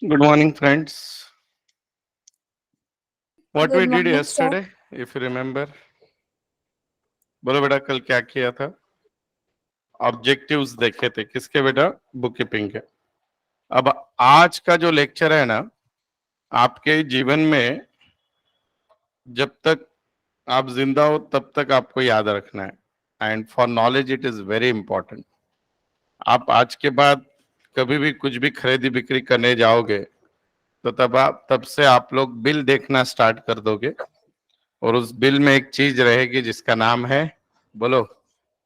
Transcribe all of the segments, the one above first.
Good morning, friends. What Good we did morning, sir. yesterday, if you remember, बोलो बेटा कल क्या किया था? ऑब्जेक्टिव्स देखे थे किसके बेटा? बुक कीपिंग के। अब आज का जो लेक्चर है ना, आपके जीवन में जब तक आप जिंदा हो तब तक आपको याद रखना है and for knowledge it is very important. आप आज के बाद कभी भी कुछ भी खरीदी बिक्री करने जाओगे तो तब से आप लोग बिल देखना स्टार्ट कर दोगे और उस बिल में एक चीज रहेगी जिसका नाम है, बोलो,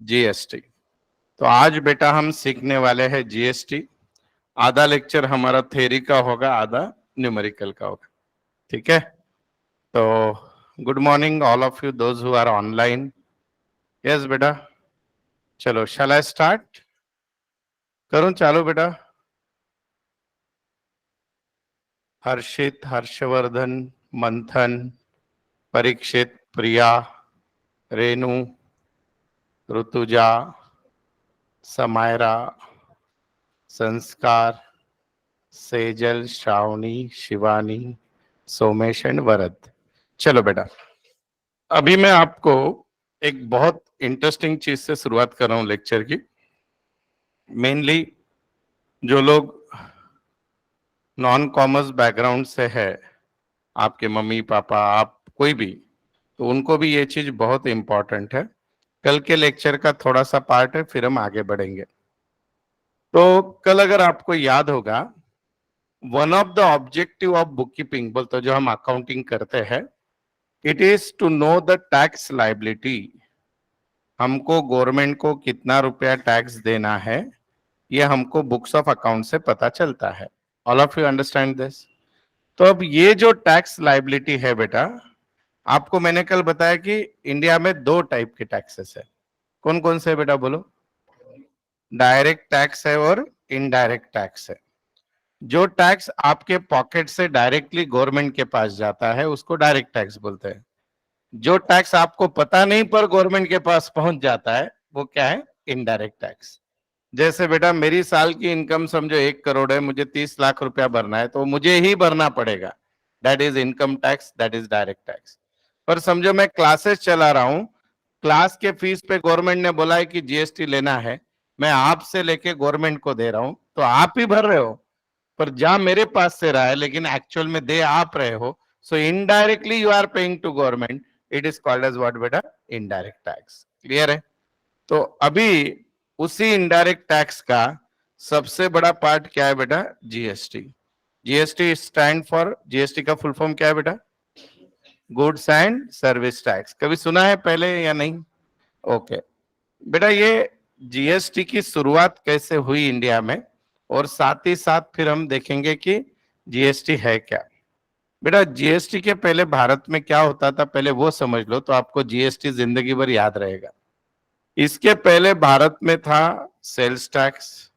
जीएसटी। तो आज बेटा हम सीखने वाले हैं जीएसटी। आधा लेक्चर हमारा थ्योरी का होगा, आधा न्यूमेरिकल का होगा। ठीक है? तो good morning all of you those who are online. Yes बेटा, चलो शैल आई स्टार्ट? करूं चालू बेटा? हर्षित, हर्षवर्धन, मंथन, परीक्षित, प्रिया, रेणु, ऋतुजा, समायरा, संस्कार, सेजल, श्रावणी, शिवानी, सोमेश एंड वरद। चलो बेटा, अभी मैं आपको एक बहुत इंटरेस्टिंग चीज से शुरुआत कर रहा हूं लेक्चर की। मेनली जो लोग नॉन कॉमर्स बैकग्राउंड से है, आपके मम्मी पापा, आप कोई भी, तो उनको भी ये चीज बहुत इंपॉर्टेंट है। कल के लेक्चर का थोड़ा सा पार्ट है, फिर हम आगे बढ़ेंगे। तो कल अगर आपको याद होगा, one of the objective of bookkeeping, बोलते जो हम अकाउंटिंग करते हैं, it is to know the tax liability. हमको गवर्नमेंट को कितना रुपया टैक्स देना है, ये हमको बुक्स ऑफ अकाउंट से पता चलता है। All of you understand this? तो अब ये जो टैक्स लाइबिलिटी है बेटा, आपको मैंने कल बताया कि इंडिया में दो टाइप के टैक्सेस है। कौन कौन से बेटा बोलो? डायरेक्ट टैक्स है और इनडायरेक्ट टैक्स है। जो टैक्स आपके पॉकेट से डायरेक्टली गवर्नमेंट के पास जाता है उसको डायरेक्ट टैक्स बोलते हैं। जो टैक्स आपको पता नहीं पर गवर्नमेंट के पास पहुंच जाता है वो क्या है? Indirect tax. जैसे बेटा मेरी साल की इनकम समझो 1 करोड़ है, मुझे 30 लाख रुपया भरना है तो मुझे ही भरना पड़ेगा। That is income tax, that is direct tax. पर समझो मैं क्लासेस चला रहा हूं, क्लास के फीस पे गवर्नमेंट ने बोला है कि जीएसटी लेना है, मैं आपसे लेके गवर्नमेंट को दे रहा हूं, तो आप ही भर रहे हो, पर जा मेरे पास से रहा है लेकिन एक्चुअल में दे आप रहे हो। So indirectly you are paying to government. It is called as what बेटा? Indirect tax. क्लियर है? तो अभी उसी इनडायरेक्ट टैक्स का सबसे बड़ा पार्ट क्या है बेटा? GST. GST stand for, GST का फुल फॉर्म क्या है बेटा? Goods and service tax. कभी सुना है पहले या नहीं? ओके बेटा, ये जीएसटी की शुरुआत कैसे हुई इंडिया में, और साथ ही साथ फिर हम देखेंगे कि जीएसटी है क्या। बेटा जीएसटी के पहले भारत में क्या होता था, पहले वो समझ लो तो आपको जीएसटी जिंदगी भर याद रहेगा। इसके पहले भारत में था सेल्स टैक्स,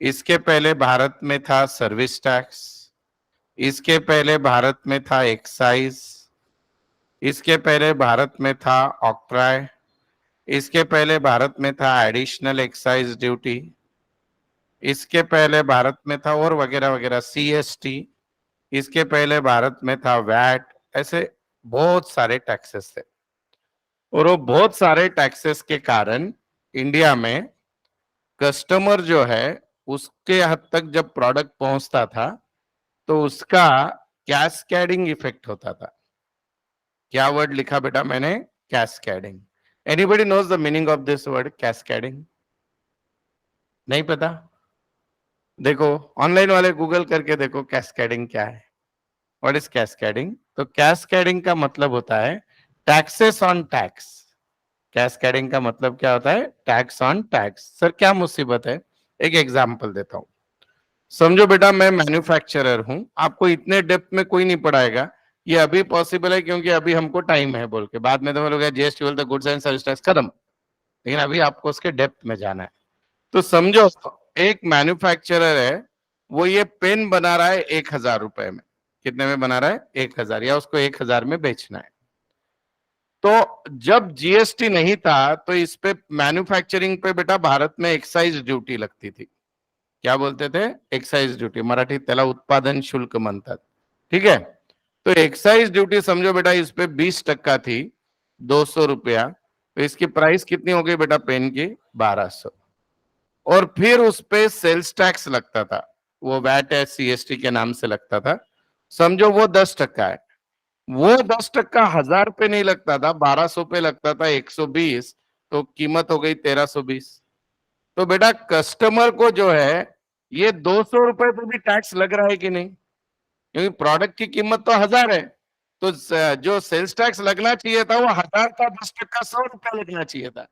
इसके पहले भारत में था सर्विस टैक्स, इसके पहले भारत में था एक्साइज, इसके पहले भारत में था ऑक्ट्राय, इसके पहले भारत में था एडिशनल एक्साइज ड्यूटी, इसके पहले भारत में था और वगैरह वगैरह सीएसटी, इसके पहले भारत में था वैट। ऐसे बहुत सारे टैक्सेस थे, और वो बहुत सारे टैक्सेस के कारण इंडिया में कस्टमर जो है उसके हद तक जब प्रोडक्ट पहुंचता था तो उसका कैस्केडिंग इफेक्ट होता था। क्या वर्ड लिखा बेटा मैंने? Cascading. Anybody knows the meaning of this word cascading? नहीं पता? देखो ऑनलाइन वाले गूगल करके देखो कैस्केडिंग क्या है। What is cascading? तो कैस्केडिंग का मतलब होता है टैक्सेस ऑन टैक्स। कैस्केडिंग का मतलब क्या होता है? Tax on tax. सर क्या मुसीबत है? एक एग्जांपल देता हूं। समझो बेटा मैं मैन्युफैक्चरर हूं, आपको इतने डेप्थ में कोई नहीं पढ़ाएगा, ये अभी पॉसिबल है क्योंकि अभी हमको टाइम है बोल के, बाद में तो बोलोगे जीएसटी बोलते गुड्स एंड सर्विस टैक्स खत्म, लेकिन अभी आपको उसके डेप्थ में जाना है। तो समझो एक मैन्युफैक्चरर है, वो ये पेन बना रहा है 1,000 रुपए में। कितने में बना रहा है? 1,000, या उसको 1,000 में बेचना है। तो जब जीएसटी नहीं था तो इस पे मैन्युफैक्चरिंग पे बेटा भारत में एक्साइज ड्यूटी लगती थी। क्या बोलते थे? एक्साइज ड्यूटी, मराठीत त्याला उत्पादन शुल्क म्हणतात. ठीक है. तो एक्साइज ड्यूटी समझो बेटा इस पे 20% थी, 200 रुपया. तो इसकी प्राइस कितनी हो गई बेटा पेन की? 1200. और फिर उस पे सेल्स टैक्स लगता था, वो वैट है, सीएसटी के नाम से लगता था. समझो वो 10% है. वो 10% 1000 पे नहीं लगता था, 1200 पे लगता था, 120. तो कीमत हो गई 1320. तो बेटा कस्टमर को जो है ये 200 रुपए पे भी टैक्स लग रहा है कि नहीं? क्योंकि प्रोडक्ट की कीमत तो 1000 है. तो जो सेल्स टैक्स लगना चाहिए था वो 1000 का 10% 100 रुपया लगना चाहिए था.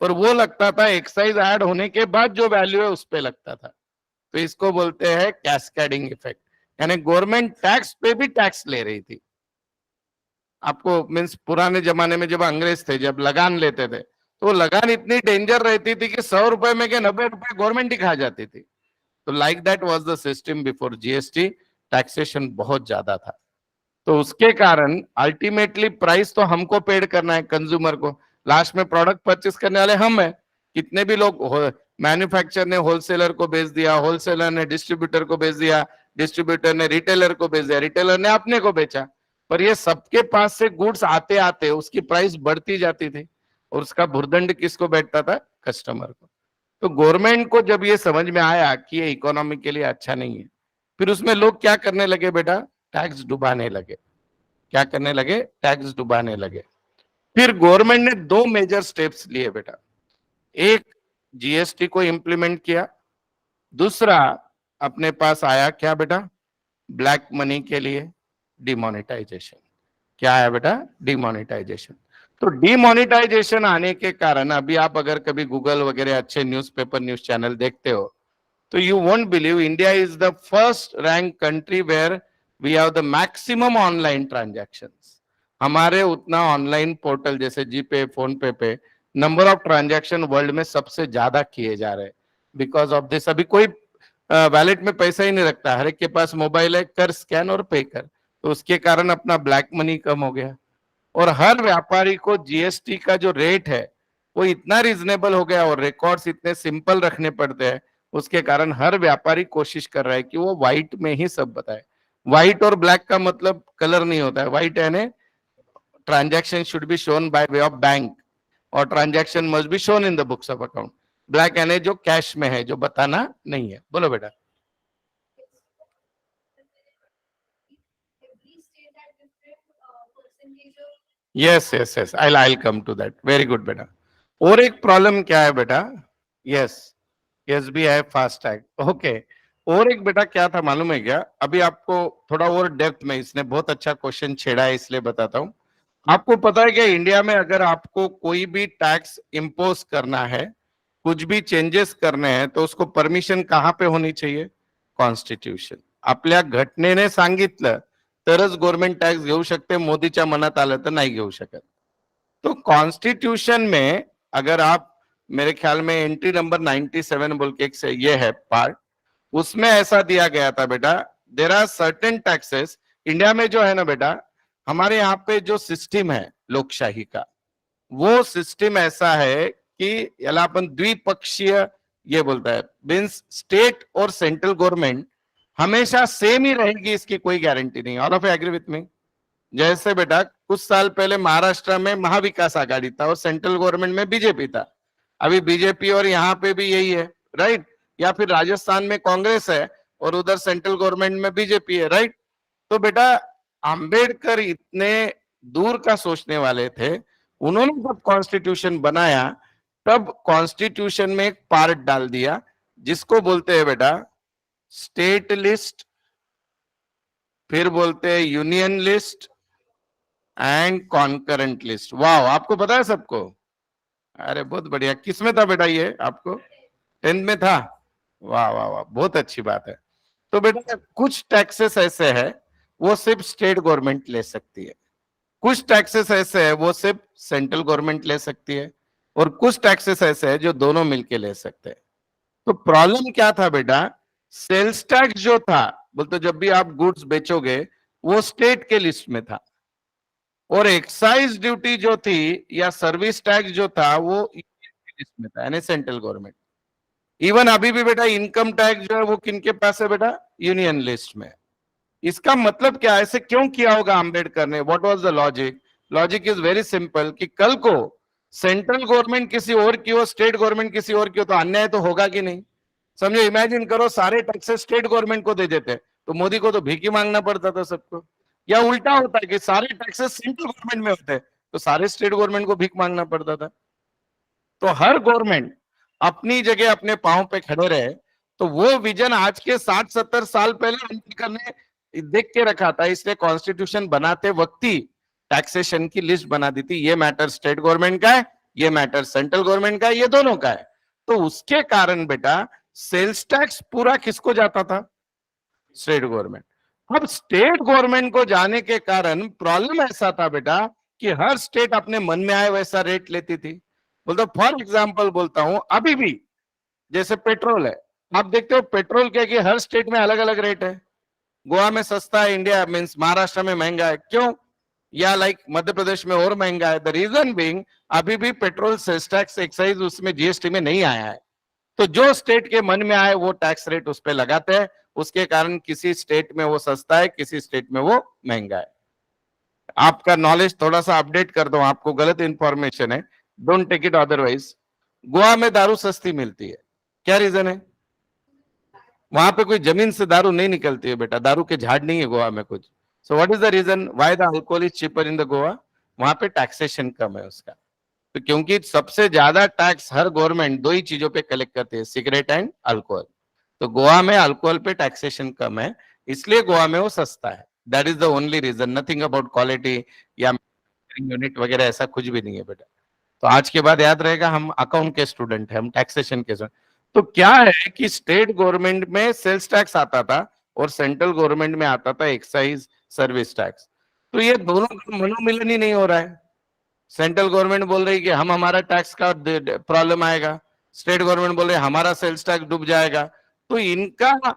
पर वो लगता था एक्साइज ऐड होने के बाद जो वैल्यू है उस पे लगता था. तो इसको बोलते हैं कैस्केडिंग इफेक्ट. यानी गवर्नमेंट टैक्स पे भी टैक्स ले रही थी. आपको मीन्स पुराने जमाने में जब अंग्रेज थे, जब लगान लेते थे, तो लगान इतनी डेंजर रहती थी कि 100 रुपए में के 90 रुपए गवर्नमेंट ही खा जाती थी. तो like that was the system before GST. Taxation बहुत ज्यादा था. तो उसके कारण अल्टीमेटली प्राइस तो हमको पेड करना है, कंज्यूमर को. लास्ट में प्रोडक्ट परचेस करने वाले हम है. कितने भी लोग, मैन्युफैक्चर ने होलसेलर को बेच दिया, होलसेलर ने डिस्ट्रीब्यूटर को बेच दिया, डिस्ट्रीब्यूटर ने रिटेलर को बेच दिया, रिटेलर ने अपने को बेचा. पर ये सबके पास से गुड्स आते आते उसकी प्राइस बढ़ती जाती थी. और उसका भुर्दंड किसको बैठता था? कस्टमर को. तो गवर्नमेंट को जब ये समझ में आया कि ये इकोनॉमी के लिए अच्छा नहीं है, फिर उसमें लोग क्या करने लगे बेटा? टैक्स डुबाने लगे. क्या करने लगे? टैक्स डुबाने लगे. फिर गवर्नमेंट ने दो मेजर स्टेप्स लिए बेटा. एक, जीएसटी को इंप्लीमेंट किया. दूसरा, अपने पास आया क्या बेटा? ब्लैक मनी के लिए डिमोनेटाइजेशन. क्या है बेटा? डिमोनेटाइजेशन. तो डिमोनेटाइजेशन आने के कारण अभी आप अगर कभी गूगल वगैरह अच्छे न्यूज़पेपर न्यूज चैनल देखते हो, तो you won't believe India is the first rank country where we have the maximum online transactions. हमारे उतना ऑनलाइन पोर्टल जैसे GPay, PhonePe number of transaction world में सबसे ज्यादा किए जा रहे हैं. बिकॉज ऑफ दिस अभी कोई वैलेट में पैसा ही नहीं रखता, हर एक के पास मोबाइल है, कर स्कैन और पे कर. तो उसके कारण अपना ब्लैक मनी कम हो गया. और हर व्यापारी को जीएसटी का जो रेट है वो इतना रीजनेबल हो गया और रिकॉर्ड्स इतने सिंपल रखने पड़ते हैं. उसके कारण हर व्यापारी कोशिश कर रहा है कि वो व्हाइट में ही सब बताए. व्हाइट और ब्लैक का मतलब कलर नहीं होता है. व्हाइट यानी transaction should be shown by way of bank और transaction must be shown in the books of account. Black यानी जो कैश में है, जो बताना नहीं है. बोलो बेटा. Yes yes yes, I come to that. Very good बेटा. और एक प्रॉब्लम क्या है बेटा? Yes, SBI FASTag. Okay. और एक बेटा क्या था मालूम है क्या? अभी आपको थोड़ा और डेप्थ में, इसने बहुत अच्छा क्वेश्चन छेड़ा है इसलिए बताता हूँ. आपको पता है कि इंडिया में अगर आपको कोई भी टैक्स इंपोज करना है, कुछ भी चेंजेस करने हैं, तो उसको परमिशन कहाँ पे होनी चाहिए? कॉन्स्टिट्यूशन. आपल्या घटनेने सांगितलं तरच गव्हर्नमेंट टॅक्स घेऊ शकते. मोदीच्या मनात आलं तर नाही घेऊ शकत. तो कॉन्स्टिट्यूशन में अगर आप, मेरे ख्याल में एंट्री नंबर 97 बोल के एक से ये है पार्ट, उसमें ऐसा दिया गया था बेटा, there are certain taxes. India में जो है ना बेटा, हमारे यहाँ पे जो सिस्टम है लोकशाही का, वो सिस्टम ऐसा है कि याला अपन द्विपक्षीय ये बोलता है. मीन्स स्टेट और सेंट्रल गवर्नमेंट हमेशा सेम ही रहेगी, इसकी कोई गारंटी नहीं. All of you agree with me? जैसे बेटा कुछ साल पहले महाराष्ट्र में महाविकास आघाड़ी था और सेंट्रल गवर्नमेंट में बीजेपी था. अभी बीजेपी और यहाँ पे भी यही है, राइट? या फिर राजस्थान में कांग्रेस है और उधर सेंट्रल गवर्नमेंट में बीजेपी है, राइट? तो बेटा अंबेडकर इतने दूर का सोचने वाले थे. उन्होंने जब कॉन्स्टिट्यूशन बनाया तब कॉन्स्टिट्यूशन में एक पार्ट डाल दिया जिसको बोलते हैं बेटा स्टेट लिस्ट, फिर बोलते हैं union list and concurrent list. वाह, आपको पता है सबको? अरे बहुत बढ़िया. किस में था बेटा ये आपको? 10th में था. वाह वाह वाह, बहुत अच्छी बात है. तो बेटा कुछ टैक्सेस ऐसे है वो सिर्फ स्टेट गवर्नमेंट ले सकती है, कुछ टैक्सेस ऐसे है वो सिर्फ सेंट्रल गवर्नमेंट ले सकती है, और कुछ टैक्सेस ऐसे है जो दोनों मिलके ले सकते हैं. तो प्रॉब्लम क्या था बेटा? सेल्स टैक्स जो था, बोलते जब भी आप गुड्स बेचोगे वो स्टेट के लिस्ट में था, और एक्साइज ड्यूटी जो थी या सर्विस टैक्स जो था वो लिस्ट में था, यानी सेंट्रल गवर्नमेंट. इवन अभी भी बेटा इनकम टैक्स जो है वो किनके पास है बेटा? यूनियन लिस्ट में। इसका मतलब क्या है? ऐसे क्यों किया होगा अंबेडकर ने? What was the logic? Logic is very simple कि कल को सेंट्रल गवर्नमेंट किसी और की हो, स्टेट गवर्नमेंट किसी और की हो, तो अन्याय तो होगा कि नहीं? समझो, इमेजिन करो सारे टैक्सेस स्टेट गवर्नमेंट को दे देते तो मोदी को तो भीख ही मांगना पड़ता था सबको। या उल्टा होता है कि सारे टैक्सेस सेंट्रल गवर्नमेंट में होते तो सारे स्टेट गवर्नमेंट को भीख मांगना पड़ता था। तो हर गवर्नमेंट अपनी जगह अपने पांव पे खड़े रहे, तो वो विजन आज के 60-70 साल पहले अम्बेडकर ने देख के रखा था। इसलिए कॉन्स्टिट्यूशन बनाते वक्त ही टैक्सेशन की लिस्ट बना दी थी, ये मैटर स्टेट गवर्नमेंट का है, ये मैटर सेंट्रल गवर्नमेंट का है, ये दोनों का है। तो उसके कारण बेटा सेल्स टैक्स पूरा किसको जाता था? State government. अब स्टेट गवर्नमेंट को जाने के कारण प्रॉब्लम ऐसा था बेटा कि हर स्टेट अपने मन में आए वैसा रेट लेती थी। बोलता फॉर एग्जाम्पल बोलता हूं, अभी भी जैसे पेट्रोल है, आप देखते हो पेट्रोल क्या कि हर स्टेट में अलग अलग रेट है। गोवा में सस्ता है, इंडिया मीन्स महाराष्ट्र में महंगा है, क्यों? या लाइक मध्य प्रदेश में और महंगा है। द रीजन बीइंग अभी भी पेट्रोल सेल्स टैक्स एक्साइज उसमें जीएसटी में नहीं आया है। तो जो स्टेट के मन में आए वो टैक्स रेट उस पर लगाते हैं, उसके कारण किसी स्टेट में वो सस्ता है, किसी स्टेट में वो महंगा है। आपका नॉलेज थोड़ा सा अपडेट कर दो, आपको गलत इंफॉर्मेशन है, don't take it otherwise. Goa में दारू सस्ती मिलती है, क्या रीजन है? वहां पे कोई जमीन से दारू नहीं निकलती है बेटा, दारू के झाड़ नहीं है गोवा में कुछ। So what is the reason why the alcohol is cheaper in the Goa? वहां पे टैक्सेशन कम है उसका। तो क्योंकि सबसे ज्यादा टैक्स हर गवर्नमेंट दो ही चीजों पे कलेक्ट करती है, सिगरेट एंड अल्कोहल। तो गोवा में अल्कोहल पे टैक्सेशन कम है, इसलिए गोवा में वो सस्ता है। That is the only reason, nothing about quality या यूनिट वगैरह, ऐसा कुछ भी नहीं है बेटा। तो आज के बाद याद रहेगा, हम अकाउंट के स्टूडेंट हैं, हम टैक्सेशन के स्टूडेंट। तो क्या है कि स्टेट गवर्नमेंट में सेल्स टैक्स आता था और सेंट्रल गवर्नमेंट में आता था एक्साइज सर्विस टैक्स। तो ये दोनों का मनोमिलन ही नहीं हो रहा है। सेंट्रल गवर्नमेंट बोल रही है कि हम हमारा टैक्स का प्रॉब्लम आएगा, स्टेट गवर्नमेंट बोल रहे हमारा सेल्स टैक्स डूब जाएगा। तो इनका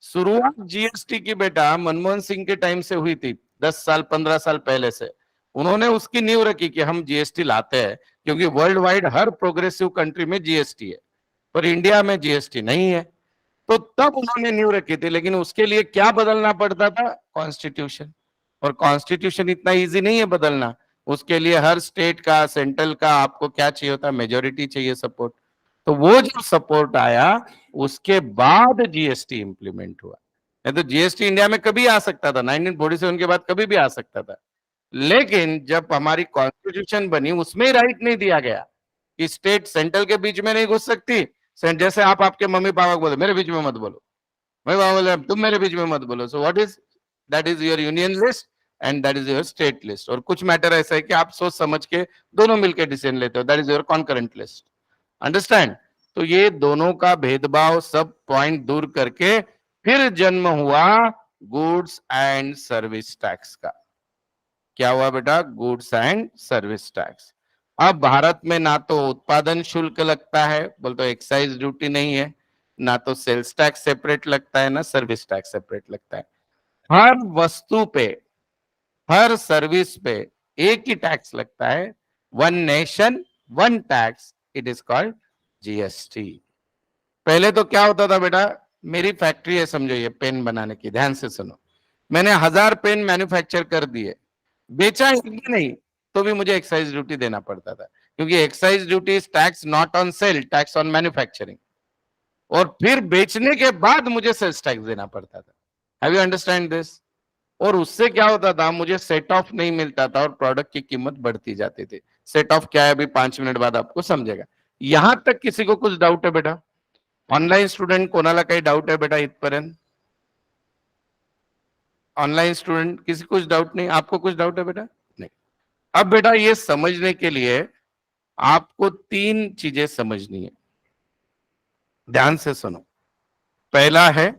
शुरुआत जीएसटी की बेटा मनमोहन सिंह के टाइम से हुई थी, 10 साल 15 साल पहले से। उन्होंने उसकी नींव रखी कि हम जीएसटी लाते हैं, क्योंकि वर्ल्ड वाइड हर प्रोग्रेसिव कंट्री में जीएसटी है, पर इंडिया में जीएसटी नहीं है। तो तब उन्होंने नींव रखी थी, लेकिन उसके लिए क्या बदलना पड़ता था? कॉन्स्टिट्यूशन। और कॉन्स्टिट्यूशन इतना इजी नहीं है बदलना, उसके लिए हर स्टेट का सेंट्रल का आपको क्या चाहिए होता है? मेजोरिटी चाहिए, सपोर्ट। तो वो जो सपोर्ट आया उसके बाद जीएसटी इंप्लीमेंट हुआ। नहीं तो जीएसटी इंडिया में कभी आ सकता था, 1947 के बाद कभी भी आ सकता था। लेकिन जब हमारी कॉन्स्टिट्यूशन बनी उसमें ही राइट नहीं दिया गया कि स्टेट सेंट्रल के बीच में नहीं घुस सकती। जैसे आप आपके मम्मी पापा को बोले मेरे बीच में मत बोलो, मम्मी पापा बोले तुम मेरे बीच में मत बोलो। सो what is that? Is your union list and that is your state list. और कुछ मैटर ऐसा है कि आप सोच समझ के दोनों मिलकर डिसीजन लेते हो, that is your concurrent list. Understand? तो ये दोनों का भेदभाव सब पॉइंट दूर करके फिर जन्म हुआ गुड्स एंड सर्विस टैक्स का। क्या हुआ बेटा? Goods and service tax. अब भारत में ना तो उत्पादन शुल्क लगता है, बोलते एक्साइज ड्यूटी नहीं है, ना तो सेल्स टैक्स सेपरेट लगता है, ना सर्विस टैक्स सेपरेट लगता है। हर वस्तु पे, हर सर्विस पे एक ही टैक्स लगता है। One nation one tax, it is called GST. पहले तो क्या होता था बेटा? मेरी फैक्ट्री है, समझो ये पेन बनाने की, ध्यान से सुनो। मैंने 1000 पेन मैन्युफैक्चर कर दिए, बेचा एक भी नहीं, तो भी मुझे एक्साइज ड्यूटी देना पड़ता था, क्योंकि excise duty is tax not on sale, tax on manufacturing. और फिर बेचने के बाद मुझे सेल्स टैक्स देना पड़ता था। Have you understand this? और उससे क्या होता था? मुझे सेट ऑफ नहीं मिलता था और प्रोडक्ट की कीमत बढ़ती जाती थी। सेट ऑफ क्या है अभी 5 मिनट बाद आपको समझेगा। यहां तक किसी को कुछ डाउट है बेटा? ऑनलाइन स्टूडेंट कोणाला काही डाउट है बेटा इथपर्यंत? ऑनलाइन स्टूडेंट किसी कुछ डाउट नहीं? आपको कुछ डाउट है बेटा? नहीं। अब बेटा ये समझने के लिए आपको 3 चीजें समझनी है, ध्यान से सुनो। पहला है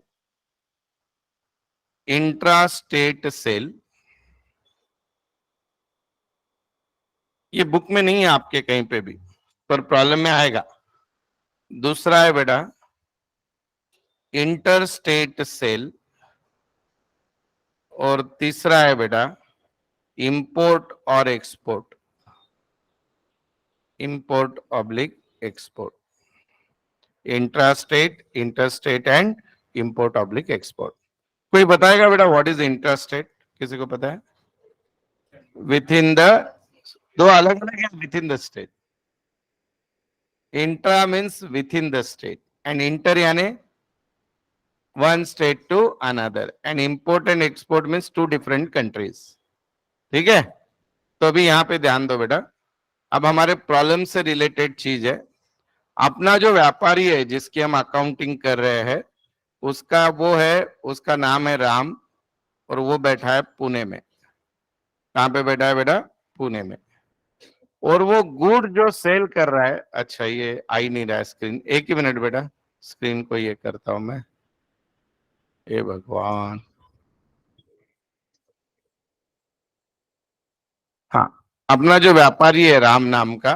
इंट्रा स्टेट सेल, ये बुक में नहीं है आपके कहीं पे भी, पर प्रॉब्लम में आएगा। दूसरा है बेटा इंटर स्टेट सेल, और तीसरा है बेटा इंपोर्ट और export, import oblique export. Intra state, interstate and import oblique export. कोई बताएगा बेटा व्हाट इज इंट्रा स्टेट? किसी को पता है? विथ इन द, दो अलग अलग है within the state. Intra means within the state and inter यानी one state to another and import and export means two different countries. ठीक है, तो अभी यहां पे ध्यान दो बेटा। अब हमारे प्रॉब्लम से रिलेटेड चीज है, अपना जो व्यापारी है जिसकी हम अकाउंटिंग कर रहे हैं उसका वो है, उसका नाम है राम और वो बैठा है पुणे में। कहाँ पे बैठा है बेटा? पुणे में। और वो गुड जो सेल कर रहा है, अच्छा ये आई नहीं रहा है स्क्रीन, एक ही मिनट बेटा, स्क्रीन को ये करता हूं मैं। हे भगवान, हाँ, अपना जो व्यापारी है राम नाम का,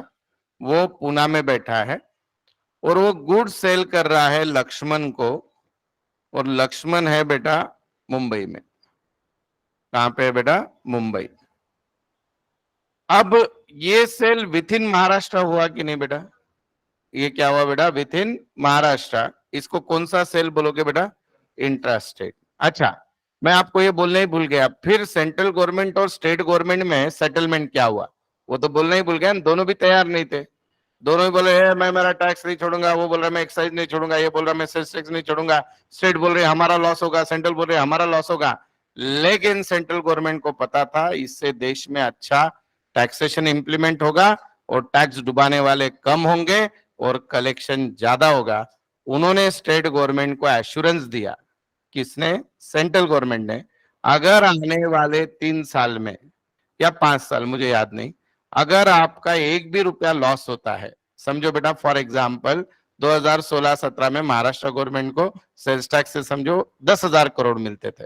वो पुणे में बैठा है और वो गुड सेल कर रहा है लक्ष्मण को, और लक्ष्मण है बेटा मुंबई में। कहाँ पे है बेटा? मुंबई। अब ये सेल विथ इन महाराष्ट्र हुआ कि नहीं बेटा? ये क्या हुआ बेटा? विथ इन महाराष्ट्र। इसको कौन सा सेल बोलोगे बेटा? Intra state. अच्छा, मैं आपको ये बोलना ही भूल गया, फिर सेंट्रल गवर्नमेंट और स्टेट गवर्नमेंट में सेटलमेंट क्या हुआ वो तो बोलना ही भूल गया। दोनों भी तैयार नहीं थे, दोनों ही बोले मैं मेरा टैक्स नहीं छोड़ूंगा, वो बोल रहा मैं एक्साइज नहीं छोड़ूंगा, ये बोल रहा मैं सेल्स टैक्स नहीं छोड़ूंगा। स्टेट बोल रहे हमारा लॉस होगा, सेंट्रल बोल रहे हमारा लॉस होगा। लेकिन सेंट्रल गवर्नमेंट को पता था इससे देश में अच्छा टैक्सेशन इंप्लीमेंट होगा और टैक्स डुबाने वाले कम होंगे और कलेक्शन ज्यादा होगा। उन्होंने स्टेट गवर्नमेंट को एश्योरेंस दिया। किसने? सेंट्रल गवर्नमेंट ने। अगर आने वाले 3 साल में या 5 साल, मुझे याद नहीं, अगर आपका एक भी रुपया लॉस होता है, समझो बेटा फॉर एग्जाम्पल 2016-17 में महाराष्ट्र गवर्नमेंट को सेल्स टैक्स से समझो 10,000 करोड़ मिलते थे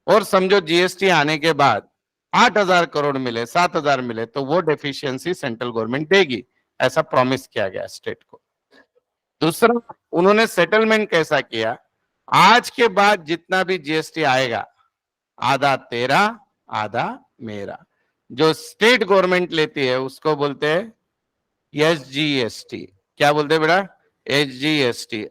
और समझो जीएसटी आने के बाद 8,000 करोड़ मिले, 7,000 मिले, तो वो डेफिशिएंसी सेंट्रल गवर्नमेंट देगी, ऐसा प्रॉमिस किया गया स्टेट को। दूसरा, उन्होंने सेटलमेंट कैसा किया? आज के बाद जितना भी जीएसटी आएगा आधा तेरा आधा मेरा। जो स्टेट गवर्नमेंट लेती है उसको बोलते हैं एसजीएसटी। क्या बोलते हैं बेटा? एसजीएसटी।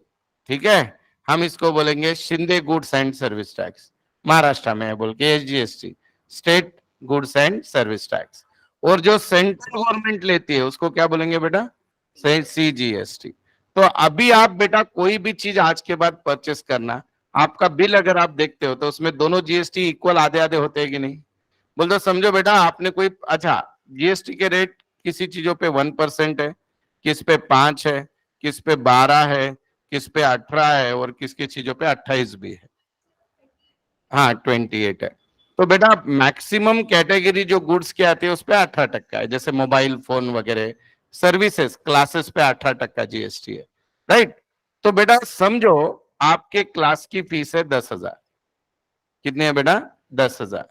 ठीक है, हम इसको बोलेंगे Shinde goods and service tax. Maharashtra में है बोल के SGST, state goods and service tax. और जो सेंट्रल गवर्नमेंट लेती है उसको क्या बोलेंगे बेटा? सीजीएसटी। तो अभी आप बेटा कोई भी चीज आज के बाद परचेस करना, आपका बिल अगर आप देखते हो तो उसमें दोनों जीएसटी इक्वल आधे आधे होते हैं कि नहीं? बोल दो समझो बेटा आपने कोई, अच्छा जीएसटी के रेट किसी चीजों पे 1% है, किस पे 5 है, किस पे 12 है, किस पे 18 है और किसकी चीजों पे 28 भी है। हाँ 28 है। तो बेटा मैक्सिमम कैटेगरी जो गुड्स की आती है उस पे 18% है, जैसे मोबाइल फोन वगैरह, सर्विसेज क्लासेस पे 18% जीएसटी है, राइट? तो बेटा समझो आपके क्लास की फीस है 10,000। कितनी है बेटा? 10,000।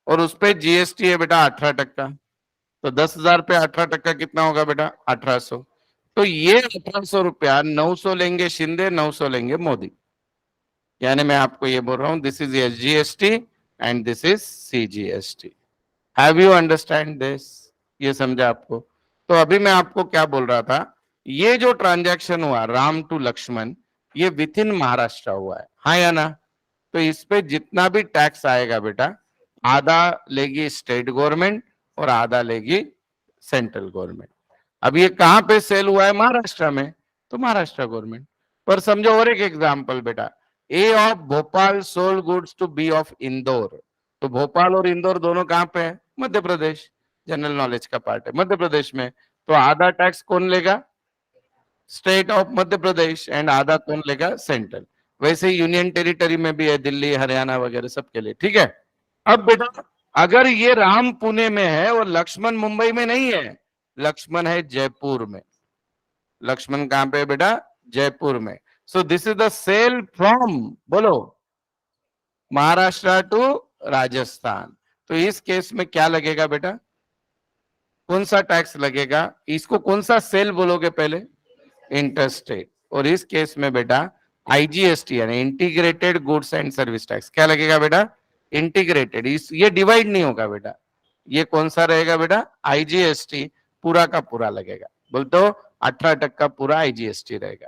और उस पे जीएसटी है बेटा 18%। तो 10,000 पे 18% कितना होगा बेटा? 1,800। तो ये 1,800 रुपया 900 लेंगे शिंदे, 900 लेंगे मोदी। यानी मैं आपको ये बोल रहा हूं this is SGST and this is CGST. Have you understand this? ये समझा आपको? तो अभी मैं आपको क्या बोल रहा था, ये जो ट्रांजैक्शन हुआ राम टू लक्ष्मण, ये विथ इन महाराष्ट्र हुआ है, हाँ या ना? तो इस पे जितना भी टैक्स आएगा बेटा, आधा लेगी स्टेट गवर्नमेंट और आधा लेगी सेंट्रल गवर्नमेंट। अब ये कहां पे सेल हुआ है? महाराष्ट्र में, तो महाराष्ट्र गवर्नमेंट। पर समझो और एक एग्जांपल बेटा, a of Bhopal sold goods to b of Indore. तो भोपाल और इंदौर दोनों कहां पे है? मध्य प्रदेश। जनरल नॉलेज का पार्ट है, मध्य प्रदेश में। तो आधा टैक्स कौन लेगा? State of Madhya Pradesh. And आधा कौन लेगा? सेंट्रल। वैसे यूनियन टेरिटरी में भी है, दिल्ली हरियाणा वगैरह सबके लिए। ठीक है, अब बेटा अगर ये राम पुणे में है और लक्ष्मण मुंबई में नहीं है, लक्ष्मण है जयपुर में। लक्ष्मण कहां पे है बेटा? जयपुर में। So this is the sale from, बोलो, महाराष्ट्र टू राजस्थान। तो इस केस में क्या लगेगा बेटा? कौन सा टैक्स लगेगा? इसको कौन सा सेल बोलोगे पहले? इंटरस्टेट। और इस केस में बेटा आईजीएसटी यानी integrated goods and service tax क्या लगेगा बेटा? इंटीग्रेटेड। इस ये डिवाइड नहीं होगा बेटा, ये कौन सा रहेगा बेटा? आईजीएसटी पूरा का पूरा लगेगा। बोल तो 18% पूरा आईजीएसटी रहेगा।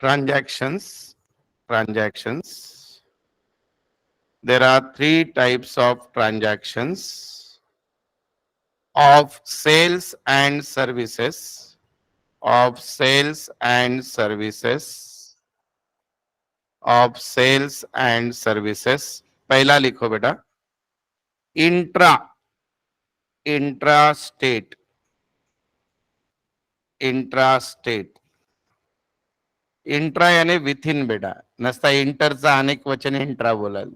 Transactions. Transactions. There are three types of transactions of sales and services. Of sales and services. Of sales and services. पहला लिखो बेटा. Intra. Intra state. Intra state. Intra यानी विथ इन बेटा. नसता इंटरचा अनेक वचन इंट्रा बोलाल.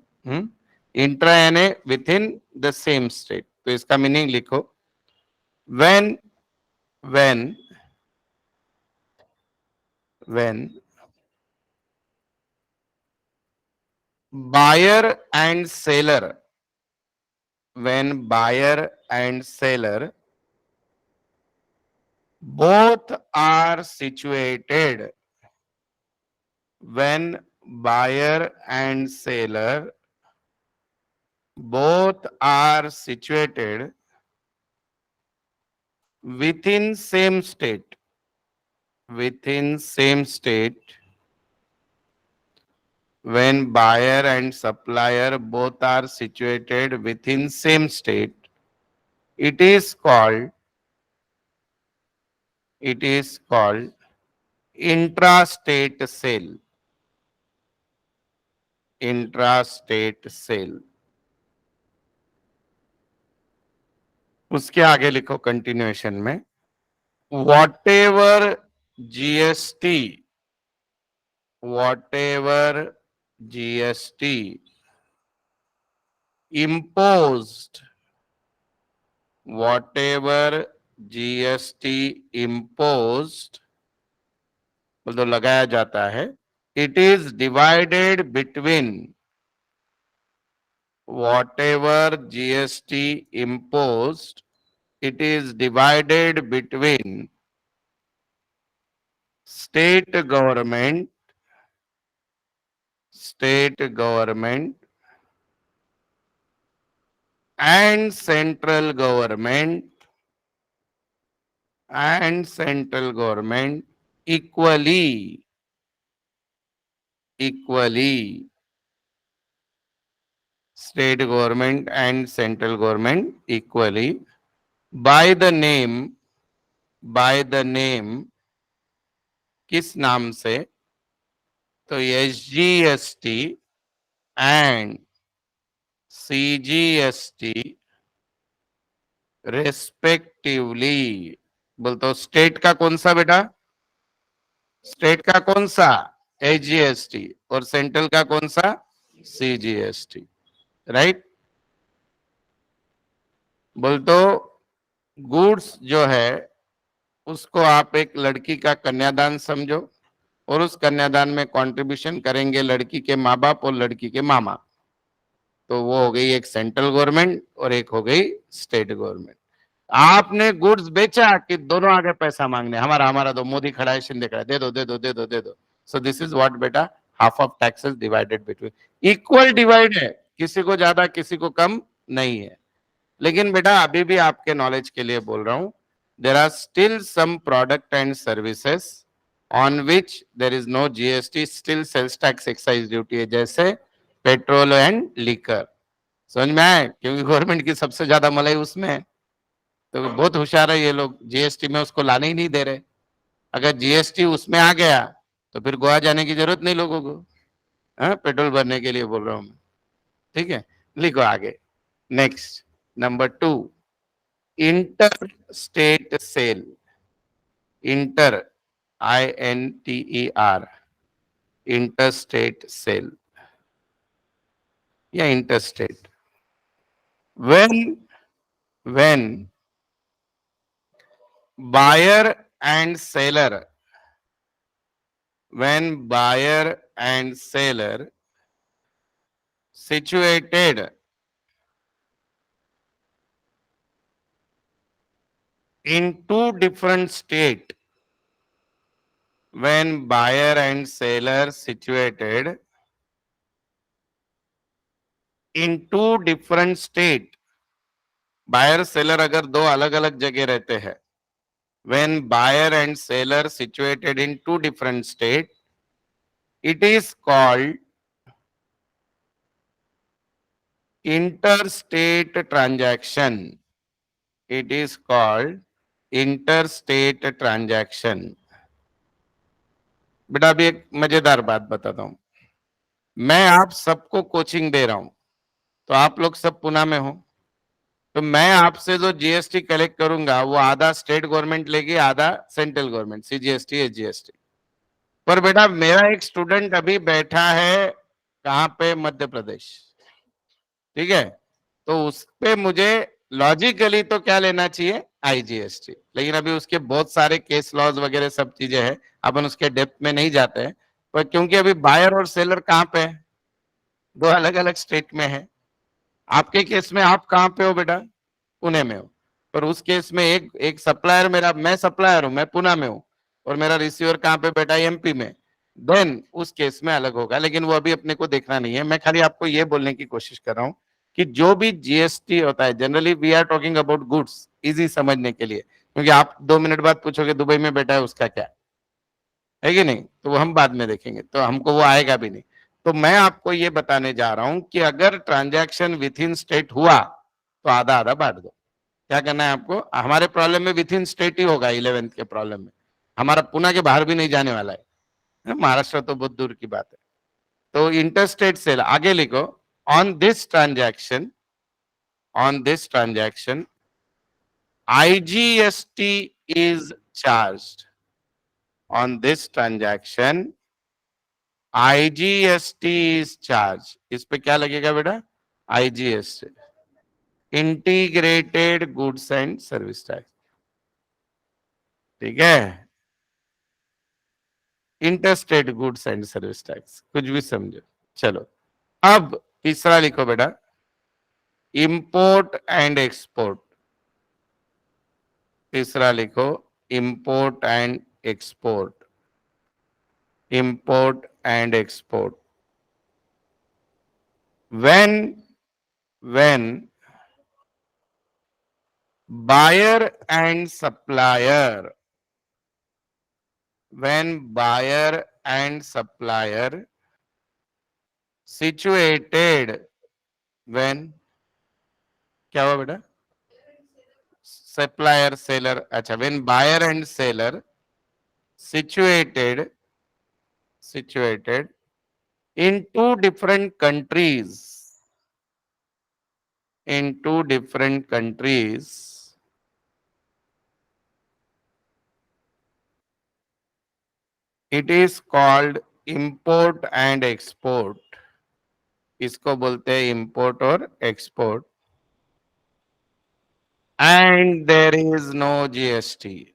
इंट्रा यानी with in the same state. तो इसका मीनिंग लिखो. when when when buyer and seller, when buyer and seller both are situated, when buyer and seller both are situated within same state, within same state, when buyer and supplier both are situated within same state, it is called intrastate sale. Intrastate sale. उसके आगे लिखो continuation में. whatever GST, whatever GST imposed, whatever GST imposed, तो लगाया जाता है, it is divided between whatever GST imposed, it is divided between state government and central government equally. State government and central government equally by the name किस नाम से? तो SGST and CGST respectively. बोलते state का कौन सा बेटा? State का कौन सा? SGST. और सेंट्रल का कौन सा? CGST. राइट. बोल तो गुड्स जो है उसको आप एक लड़की का कन्यादान समझो और उस कन्यादान में कंट्रीब्यूशन करेंगे लड़की के माँ बाप और लड़की के मामा. तो वो हो गई एक सेंट्रल गवर्नमेंट और एक हो गई स्टेट गवर्नमेंट. आपने गुड्स बेचा कि दोनों आगे पैसा मांगने, हमारा हमारा दो, मोदी खड़ा है, शिंदे खड़ा है, दे दो दे दो दे दो दे दो. सो दिस इज व्हाट बेटा, half of taxes divided between. Equal divide है, किसी को ज्यादा किसी को कम नहीं है. लेकिन बेटा अभी भी आपके नॉलेज के लिए बोल रहा हूं, there are still some product and services on which there is no GST, still sales tax excise duty है, जैसे पेट्रोल एंड लिकर. समझ में आए? क्योंकि गवर्नमेंट की सबसे ज्यादा मलाई उसमें है. तो बहुत होशियार है ये लोग, जीएसटी में उसको लाने ही नहीं दे रहे. अगर जीएसटी उसमें आ गया तो फिर गोवा जाने की जरूरत नहीं लोगों को. पेट्रोल भरने के लिए बोल रहा हूं मैं. ठीक है, लिखो आगे. Next number 2, inter state sale. Inter INTER, inter state sale या interstate. when buyer and seller, when buyer and seller situated in two different state, when buyer and seller situated in two different state, buyer seller अगर दो अलग अलग जगह रहते हैं, when buyer and seller situated in two different state, it is called interstate transaction. It is called interstate transaction. बेटा अभी एक मजेदार बात बताता हूं। मैं आप सबको कोचिंग दे रहा हूं, तो आप लोग सब पुणे में हो, तो मैं आपसे जो जीएसटी कलेक्ट करूंगा वो आधा स्टेट गवर्नमेंट लेगी, आधा सेंट्रल गवर्नमेंट, सीजीएसटी एसजीएसटी। पर बेटा मेरा एक स्टूडेंट अभी बैठा है कहां पे, मध्य प्रदेश, ठीक है, तो उस पे मुझे लॉजिकली तो क्या लेना चाहिए, आईजीएसटी। लेकिन अभी उसके बहुत सारे केस लॉज वगैरह सब चीजें हैं, अपन उसके डेप्थ में नहीं जाते हैं। पर क्योंकि अभी बायर और सेलर कहां पे है, दो अलग अलग स्टेट में है। आपके केस में आप कहां पे हो बेटा, पुणे में हो, पर उस केस में एक एक सप्लायर मेरा, मैं सप्लायर हूं, मैं पुणे में हूं, और मेरा रिसीवर कहां पे बेटा, एमपी में। देन उस केस में अलग होगा, लेकिन वो अभी अपने को देखना नहीं है। मैं खाली आपको ये बोलने की कोशिश कर रहा हूं कि जो भी जीएसटी होता है, generally we are talking about goods, easy समझने के लिए, क्योंकि आप 2 मिनट बाद पूछोगे दुबई में बेटा है उसका क्या है कि नहीं, तो वो हम बाद में देखेंगे, तो हमको वो आएगा भी नहीं। तो मैं आपको ये बताने जा रहा हूं कि अगर ट्रांजैक्शन विथ इन स्टेट हुआ तो आधा आधा बांट दो। क्या करना है आपको, हमारे प्रॉब्लम में विथ इन स्टेट ही होगा, 11th के प्रॉब्लम में हमारा पुणे के बाहर भी नहीं जाने वाला है, महाराष्ट्र तो बहुत दूर की बात है। तो इंटरस्टेट सेल आगे लिखो, on this transaction, on this transaction IGST is charged. On this transaction IGST is charged. इस पे क्या लगेगा बेटा, IGST, integrated goods and service tax, ठीक है, interstate goods and service tax, कुछ भी समझो। चलो अब तीसरा लिखो बेटा, इंपोर्ट एंड एक्सपोर्ट। तीसरा लिखो, import and export, import and export. When buyer and supplier, when buyer and supplier situated, when क्या हुआ बेटा, supplier seller, अच्छा, when buyer and seller situated in two different countries, in two different countries, it is called import and export. इसको बोलते हैं import और export. And there is no GST,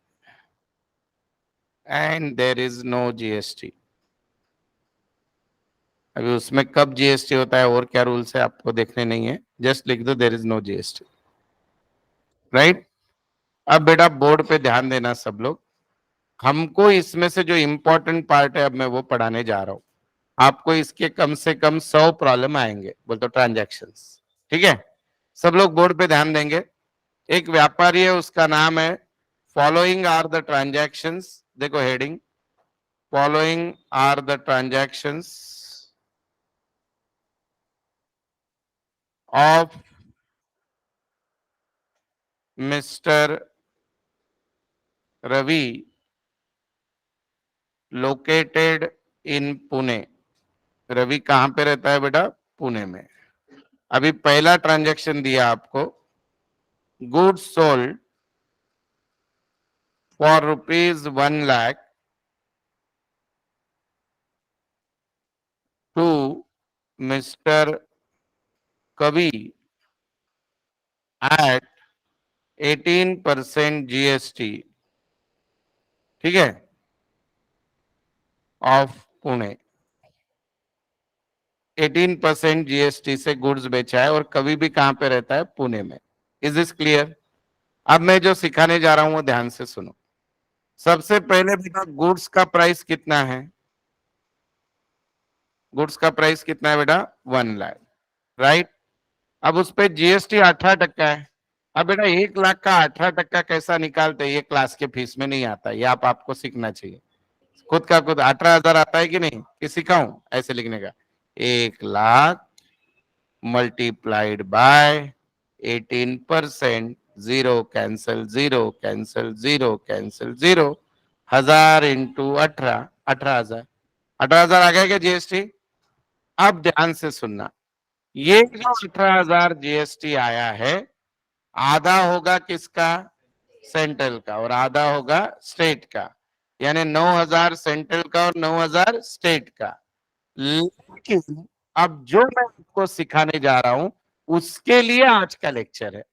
and there is no GST. अभी उसमें कब GST होता है और क्या रूल्स है आपको देखने नहीं है, जस्ट लिख दो there is no GST, right. अब बेटा बोर्ड पे ध्यान देना सब लोग, हमको इसमें से जो इंपॉर्टेंट पार्ट है अब मैं वो पढ़ाने जा रहा हूं। आपको इसके कम से कम 100 प्रॉब्लम आएंगे, बोल तो ट्रांजैक्शंस, ठीक है। सब लोग बोर्ड पे ध्यान देंगे। एक व्यापारी है, उसका नाम है, फॉलोइंग आर द ट्रांजैक्शंस, देखो heading, following are the transactions of mister Ravi located in Pune. Ravi कहां पे रहता है बेटा, पुणे में। अभी पहला ट्रांजैक्शन दिया आपको, goods sold for ₹1 lakh to mister Kavi at 18% GST, ठीक है, ऑफ पुणे। 18% जीएसटी से गुड्स बेचा है, और कभी भी कहां पे रहता है, पुणे में। Is this clear. अब मैं जो सिखाने जा रहा हूं वो ध्यान से सुनो। सबसे पहले बेटा गुड्स का प्राइस कितना है, गुड्स का प्राइस कितना है बेटा, 1 लाख, राइट। अब उस पर जीएसटी 18% है। अब बेटा 1 लाख का 18% कैसा निकालते हैं, ये क्लास के फीस में नहीं आता, ये आपको सीखना चाहिए। खुद का खुद 18,000 आता है कि नहीं, कि सिखाऊं ऐसे लिखने का? 1,00,000 multiplied by 18%, zero cancel zero cancel zero cancel zero, 1000 into 18, 18,000। 18,000 आ गया क्या जीएसटी? अब ध्यान से सुनना, ये जो 18,000 जीएसटी आया है, आधा होगा किसका? सेंट्रल का, और आधा होगा स्टेट का। यानी 9,000 सेंट्रल का और 9,000 स्टेट का। लेकिन अब जो मैं आपको सिखाने जा रहा हूं उसके लिए आज का लेक्चर है।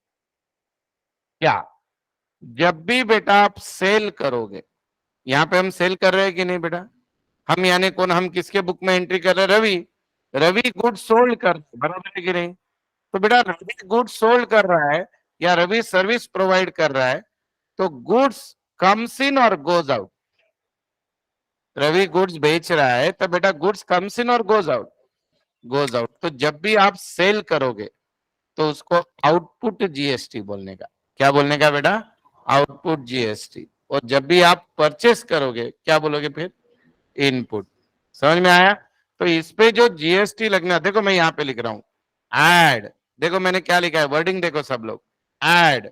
क्या? जब भी बेटा आप सेल करोगे, यहां पे हम सेल कर रहे हैं कि नहीं बेटा? हम यानी कौन? हम किसके बुक में एंट्री कर रहे हैं? रवि। रवि गुड सोल्ड कर, बराबर है कि नहीं? तो बेटा रवि गुड सोल्ड कर रहा है या रवि सर्विस प्रोवाइड कर रहा है, तो गुड्स कम्स इन और गोज आउट। रवि गुड्स बेच रहा है तो बेटा गुड्स कम्स इन और गोज आउट, गोज आउट। तो जब भी आप सेल करोगे तो उसको आउटपुट जीएसटी बोलने का। क्या बोलने का बेटा? Output GST. और जब भी आप परचेस करोगे क्या बोलोगे फिर? इनपुट। समझ में आया? तो इस पे जो जीएसटी लगना, देखो मैं यहां पे लिख रहा हूं एड, देखो मैंने क्या लिखा है, वर्डिंग देखो सब लोग, add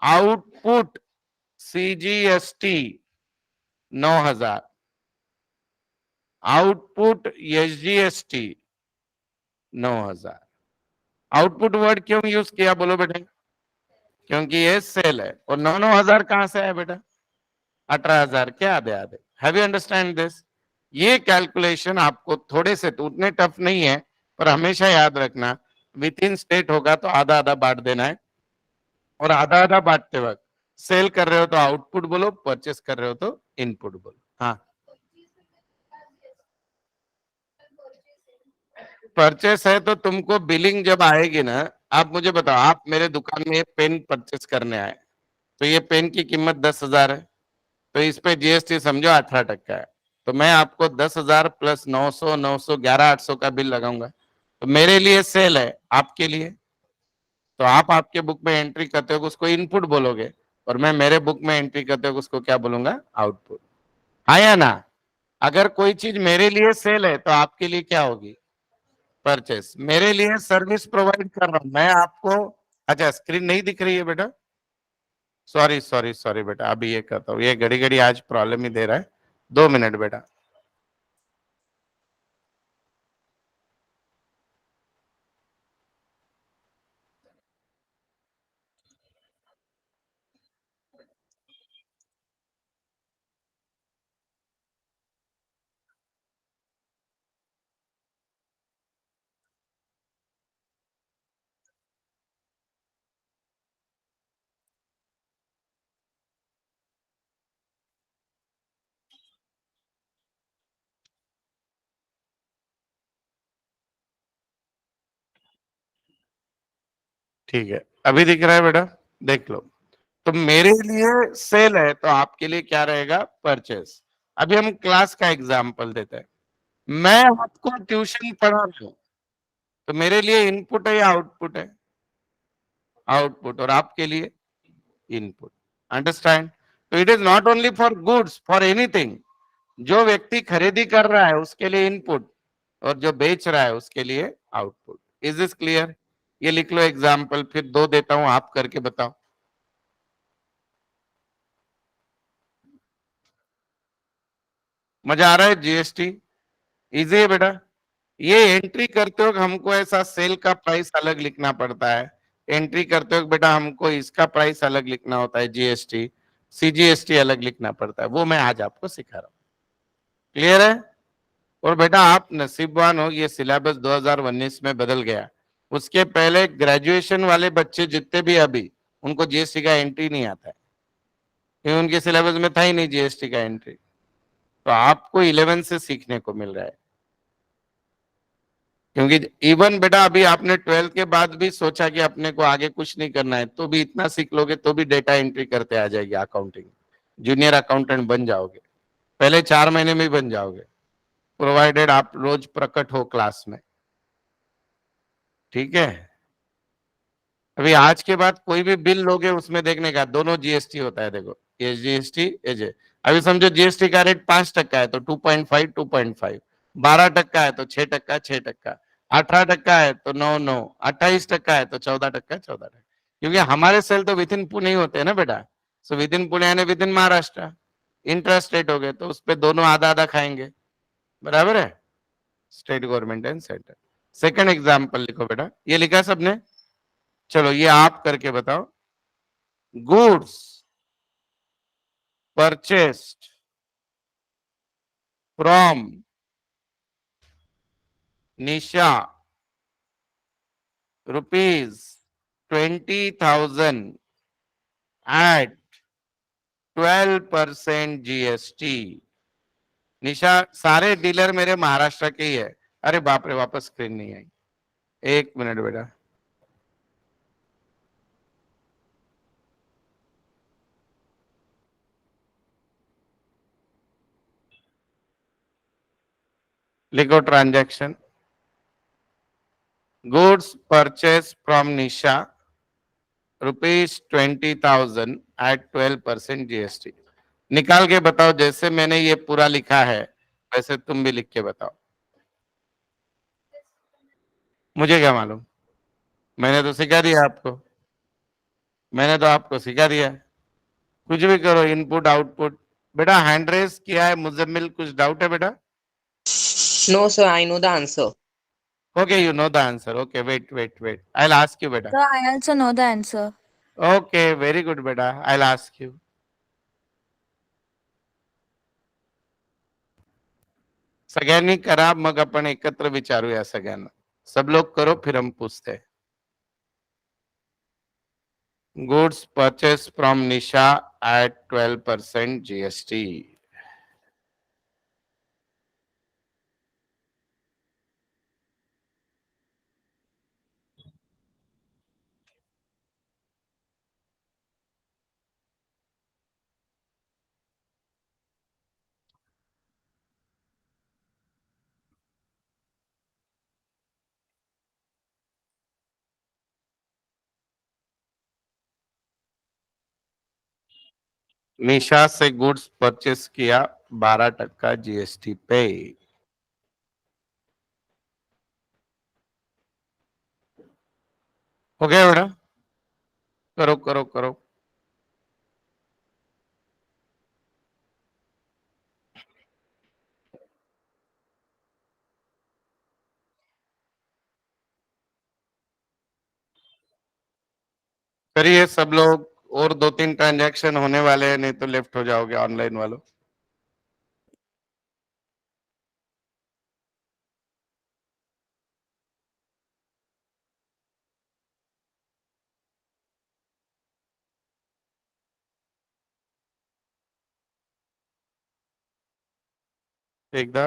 output CGST 9,000, output SGST 9,000। Output word क्यों यूज किया बोलो बेटा? क्योंकि ये सेल है। और 9,000 कहां से है बेटा? 18,000 क्या याद है? Have you understand this? ये कैलकुलेशन आपको थोड़े से, तो उतने टफ नहीं है, पर हमेशा याद रखना, विद इन स्टेट होगा तो आधा आधा बांट देना है, और आधा आधा बांटते वक्त सेल कर रहे हो तो आउटपुट बोलो, परचेस कर रहे हो तो इनपुट बोलो। हाँ, परचेस है तो तुमको बिलिंग जब आएगी ना, आप मुझे बताओ, आप मेरे दुकान में पेन परचेस करने आए, तो ये पेन की कीमत 10,000 है, तो इस पे जीएसटी समझो 18% है, तो मैं आपको 10,000 प्लस 900, 900, 11,800 का बिल लगाऊंगा। तो मेरे लिए सेल है, आपके लिए तो आप आपके बुक में एंट्री करते हो उसको इनपुट बोलोगे, और मैं मेरे बुक में एंट्री करते हो उसको क्या बोलूंगा? आउटपुट। हाँ या ना? अगर कोई चीज मेरे लिए सेल है तो आपके लिए क्या होगी? परचेस। मेरे लिए सर्विस प्रोवाइड कर रहा हूं मैं आपको। अच्छा, स्क्रीन नहीं दिख रही है बेटा? सॉरी सॉरी सॉरी बेटा, अभी ये करता हूँ, ये घड़ी घड़ी आज प्रॉब्लम ही दे रहा है। 2 मिनट बेटा। ठीक है, अभी दिख रहा है बेटा? देख लो। तो मेरे लिए सेल है तो आपके लिए क्या रहेगा? परचेस। अभी हम क्लास का एग्जांपल देते हैं। मैं आपको ट्यूशन पढ़ा रहा हूं, तो मेरे लिए इनपुट है या आउटपुट है? आउटपुट। और आपके लिए इनपुट। अंडरस्टैंड? तो it is not only for goods, for anything. जो व्यक्ति खरीदी कर रहा है उसके लिए इनपुट, और जो बेच रहा है उसके लिए आउटपुट। Is this clear? ये लिख लो एग्जाम्पल, फिर दो देता हूं, आप करके बताओ। मजा आ रहा है? जीएसटी इजी है बेटा। ये एंट्री करते हो हमको ऐसा सेल का प्राइस अलग लिखना पड़ता है, एंट्री करते हो बेटा हमको इसका प्राइस अलग लिखना होता है, जीएसटी सीजीएसटी अलग लिखना पड़ता है, वो मैं आज आपको सिखा रहा हूँ। क्लियर है? और बेटा आप नसीबवान हो, ये सिलेबस 2019 में बदल गया। उसके पहले ग्रेजुएशन वाले बच्चे जितने भी अभी, उनको जीएसटी का एंट्री नहीं आता है, क्योंकि उनके सिलेबस में था ही नहीं जीएसटी का एंट्री। तो आपको 11 से सीखने को मिल रहा है, क्योंकि इवन बेटा अभी आपने 12th के बाद भी सोचा कि अपने को आगे कुछ नहीं करना है, तो भी इतना सीख लोगे तो भी डेटा एंट्री करते आ जाएगी अकाउंटिंग, जूनियर अकाउंटेंट बन जाओगे, पहले 4 महीने में ही बन जाओगे, प्रोवाइडेड आप रोज प्रकट हो क्लास में। ठीक है? अभी आज के बाद कोई भी बिल लोगे उसमें देखने का दोनों जीएसटी होता है, देखो ये जीएसटी एजे। अभी समझो जीएसटी का रेट 5% है तो 2.5 2.5, 12% है तो 6%, 6%, 18% है तो 9 28% है तो 14%, 14%। क्योंकि हमारे सेल तो विद इन पुणे ही होते हैं ना बेटा, सो विद इन पुणे यानी with in Maharashtra, intra state हो गए तो उस पे दोनों आधा आधा खाएंगे, बराबर है, state government and centre. Second example लिखो बेटा, ये लिखा सबने, चलो ये आप करके बताओ। Goods purchased from Nisha ₹20,000 at 12% GST. Nisha, सारे डीलर मेरे महाराष्ट्र के ही है। अरे बाप रे, वापस स्क्रीन नहीं आई, एक मिनट बेटा। लिखो transaction, goods purchase from Nisha ₹20,000 at 12% GST. निकाल के बताओ, जैसे मैंने ये पूरा लिखा है वैसे तुम भी लिख के बताओ। मुझे क्या मालूम, मैंने तो सिखा दिया आपको, मैंने तो आपको सिखा दिया। कुछ भी करो, इनपुट आउटपुट। बेटा हैंड रेस किया है मुजम्मिल, कुछ डाउट है बेटा? No, sir, I know the answer. Okay, you know the answer. Okay, wait wait wait, I will ask you बेटा। So I also know the answer. Okay, very good बेटा, I will ask you. सगळ्यांनी करा, मग आपण एकत्र विचारूया सगळ्यांना। सब लोग करो, फिर हम पूछते हैं। Goods purchase from Nisha at 12% GST. Nisha से गुड्स परचेस किया, 12% जीएसटी पे। हो गया बेटा? करो करो करो। करिए सब लोग, और 2-3 ट्रांजैक्शन होने वाले हैं, नहीं तो लेफ्ट हो जाओगे ऑनलाइन वालों। एकदा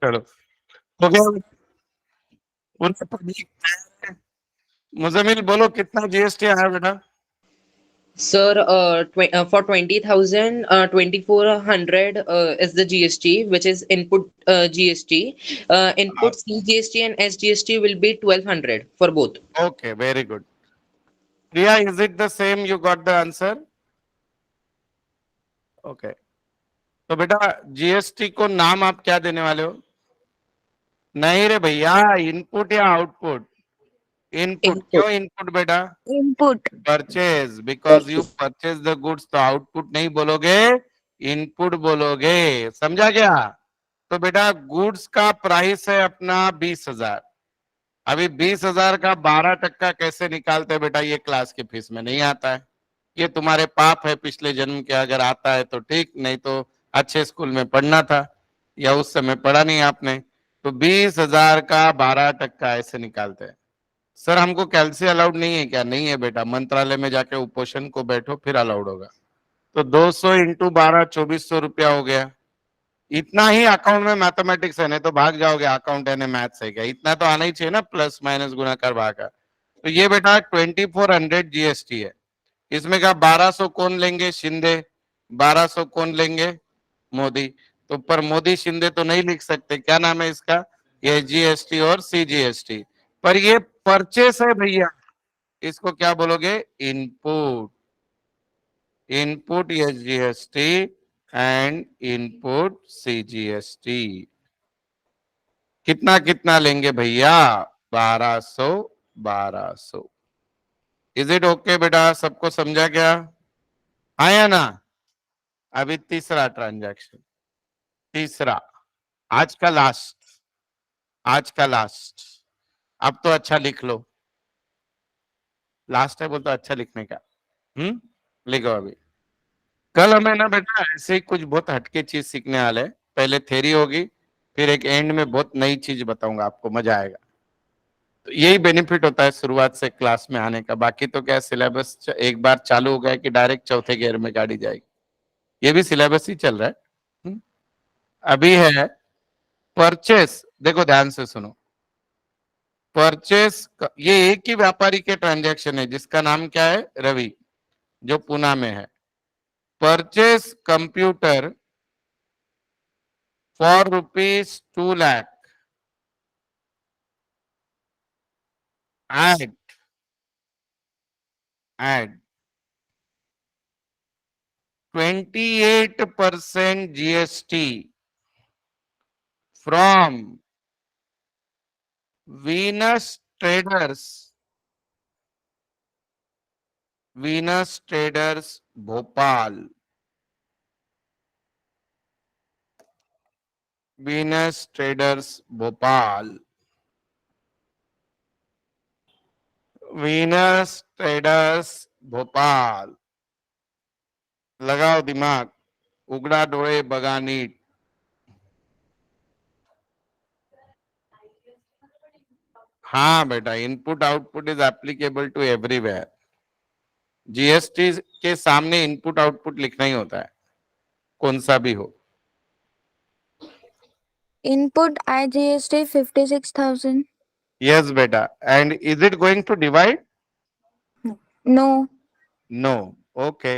चलो, हो गया। मुजमिल बोलो, कितना जीएसटी आया बेटा? Sir, for 20,000, 2,400 is the GST, which is input GST. Input CGST and SGST will be 1,200 for both. Okay, very good. Priya, is it the same? You got the answer? Okay, तो बेटा GST को नाम आप क्या देने वाले हो? नहीं रे भैया, इनपुट या आउटपुट? इनपुट। Input. क्यों इनपुट बेटा? Input. Purchase, because you purchase the goods. तो आउटपुट नहीं बोलोगे, इनपुट बोलोगे। समझा क्या? तो बेटा गुड्स का प्राइस है अपना 20,000। अभी 20,000 का 12% कैसे निकालते हैं बेटा? ये क्लास की फीस में नहीं आता है। ये तुम्हारे पाप है पिछले जन्म के। अगर आता है तो ठीक, नहीं तो अच्छे स्कूल में पढ़ना था, या उस समय पढ़ा नहीं आपने। तो 20,000 का 12% ऐसे निकालते हैं। सर हमको कैलसी अलाउड नहीं है क्या? नहीं है बेटा, मंत्रालय में जाके उपोषण को बैठो फिर अलाउड होगा। तो 200 इंटू 12 2400 रुपया हो गया। इतना ही अकाउंट में मैथमेटिक्स है, नहीं तो भाग जाओगे अकाउंट है मैथ्स है क्या? इतना तो आना ही चाहिए ना, प्लस माइनस गुणाकार भागा। तो ये बेटा 2400 जीएसटी है। इसमें का 1200 कौन लेंगे? शिंदे। 1200 कौन लेंगे? मोदी। तो पर मोदी शिंदे तो नहीं लिख सकते, क्या नाम है इसका? ये जीएसटी और सीजीएसटी। पर ये परचेस है भैया, इसको क्या बोलोगे? Input. Input SGST and input CGST. कितना कितना लेंगे भैया? 1200 1200। इज इट ओके बेटा? सबको समझा क्या? आया ना? अभी तीसरा ट्रांजैक्शन, तीसरा, आज का लास्ट, आज का लास्ट। अब तो अच्छा लिख लो, लास्ट है बोल तो अच्छा लिखने का। लिखो अभी। कल हमें ना बेटा ऐसे ही कुछ बहुत हटके चीज सीखने वाले हैं। पहले थ्योरी होगी, फिर एक एंड में बहुत नई चीज बताऊंगा आपको, मजा आएगा। तो यही बेनिफिट होता है शुरुआत से क्लास में आने का। बाकी तो क्या, सिलेबस एक बार चालू हो गया कि डायरेक्ट चौथे गियर में गाड़ी जाएगी। ये भी सिलेबस ही चल रहा है। अभी है परचेस। देखो ध्यान से सुनो। परचेस, ये एक ही व्यापारी के ट्रांजैक्शन है जिसका नाम क्या है? रवि, जो पुणे में है। Purchase computer for ₹2 lakh add add 28% GST from Venus Traders, Venus Traders Bhopal, Venus Traders Bhopal, Venus Traders Bhopal. लगाओ दिमाग, उगड़ा डोळे बघा नीट। हाँ बेटा, input output is applicable to everywhere. GST के सामने इनपुट आउटपुट लिखना ही होता है, कौन सा भी हो। Input IGST 56,000. यस बेटा, and is it going to divide? No. No. Okay,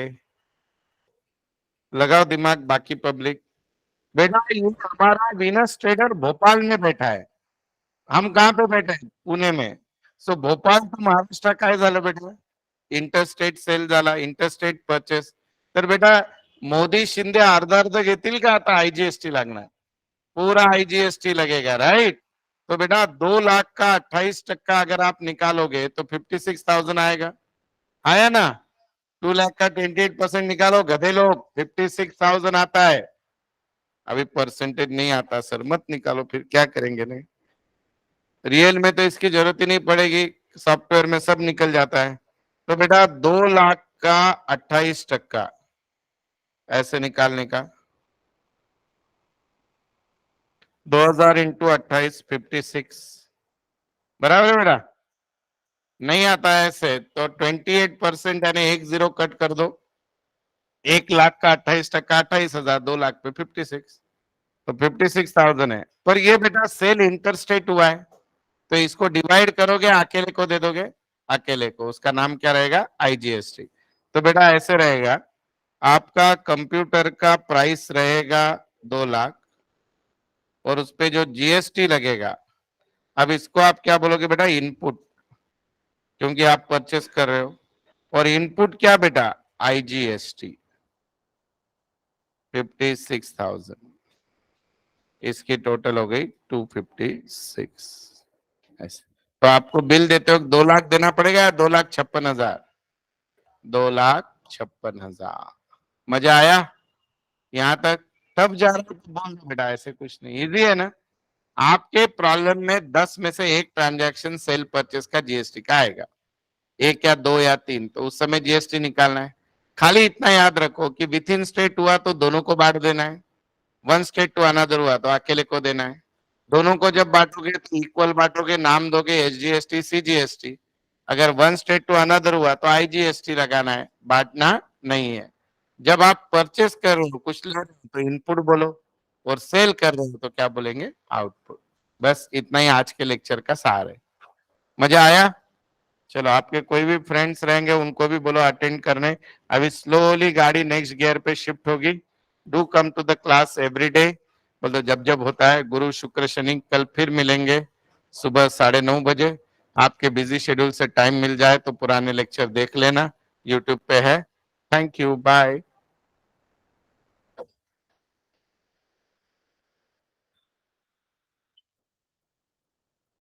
लगाओ दिमाग बाकी पब्लिक। बेटा ये हमारा वीनस ट्रेडर भोपाल में बैठा है, हम कहाँ पे बैठे हैं? पुणे में। सो भोपाल तो महाराष्ट्र काय झालं बेटा? इंटरस्टेट सेल झाला, इंटरस्टेट परचेस। तर बेटा मोदी शिंदे अर्धा अर्ध घेतील का? आता आईजीएसटी लागणार, पूरा आईजीएसटी लगेगा, राइट? तो बेटा 2 लाख का 28% अगर आप निकालोगे तो 56,000 आएगा। आया ना? 2 लाख का 28% निकालो गधे लोग, 56,000 आता है। अभी परसेंटेज नहीं आता सर, मत निकालो, फिर क्या करेंगे? नहीं, रियल में तो इसकी जरूरत ही नहीं पड़ेगी, सॉफ्टवेयर में सब निकल जाता है। तो बेटा 2 लाख का 28% ऐसे निकालने का। 2000 इंटू 28 56, बराबर है बेटा? नहीं आता है ऐसे तो 28% यानी 10 कट कर दो। 1 लाख का 28%, 28,000, 2 लाख पे 56, तो 56,000 है। पर ये बेटा सेल इंटरस्टेट हुआ है, तो इसको डिवाइड करोगे, अकेले को दे दोगे, अकेले को, उसका नाम क्या रहेगा? आईजीएसटी। तो बेटा ऐसे रहेगा, आपका कंप्यूटर का प्राइस रहेगा 2 लाख, और उस पे जो जीएसटी लगेगा, अब इसको आप क्या बोलोगे बेटा? इनपुट, क्योंकि आप परचेस कर रहे हो। और इनपुट क्या बेटा? आईजीएसटी 56,000। इसकी टोटल हो गई 256 ऐसे। तो आपको बिल देते वक्त 2 लाख देना पड़ेगा या 2,56,000? 2,56,000। मजा आया यहाँ तक? तब जा रहा तो बोल दो बेटा, ऐसे कुछ नहीं, इजी है ना। आपके प्रॉब्लम में 10 में से एक ट्रांजैक्शन सेल परचेस का जीएसटी का आएगा, 1 या 2 या 3, तो उस समय जीएसटी निकालना है। खाली इतना याद रखो कि विथ इन स्टेट हुआ तो दोनों को बांट देना है, वन स्टेट टू अनदर हुआ तो अकेले को देना है। दोनों को जब बांटोगे तो इक्वल बांटोगे, नाम दोगे एसजीएसटी सीजीएसटी। अगर वन स्टेट टू अनदर हुआ तो आईजीएसटी लगाना है, बांटना नहीं है। जब आप परचेस कर रहे हो, कुछ ले रहे हो तो इनपुट बोलो, और सेल कर रहे हो तो क्या बोलेंगे? आउटपुट। बस इतना ही आज के लेक्चर का सार है। मजा आया? चलो, आपके कोई भी फ्रेंड्स रहेंगे उनको भी बोलो अटेंड करने। अभी स्लोली गाड़ी नेक्स्ट गियर पे शिफ्ट होगी। Do come to the class every day. बोलो जब जब होता है, गुरु शुक्र शनि। कल फिर मिलेंगे सुबह 9:30 बजे। आपके बिजी शेड्यूल से टाइम मिल जाए तो पुराने लेक्चर देख लेना, यूट्यूब पे है। Thank you, bye.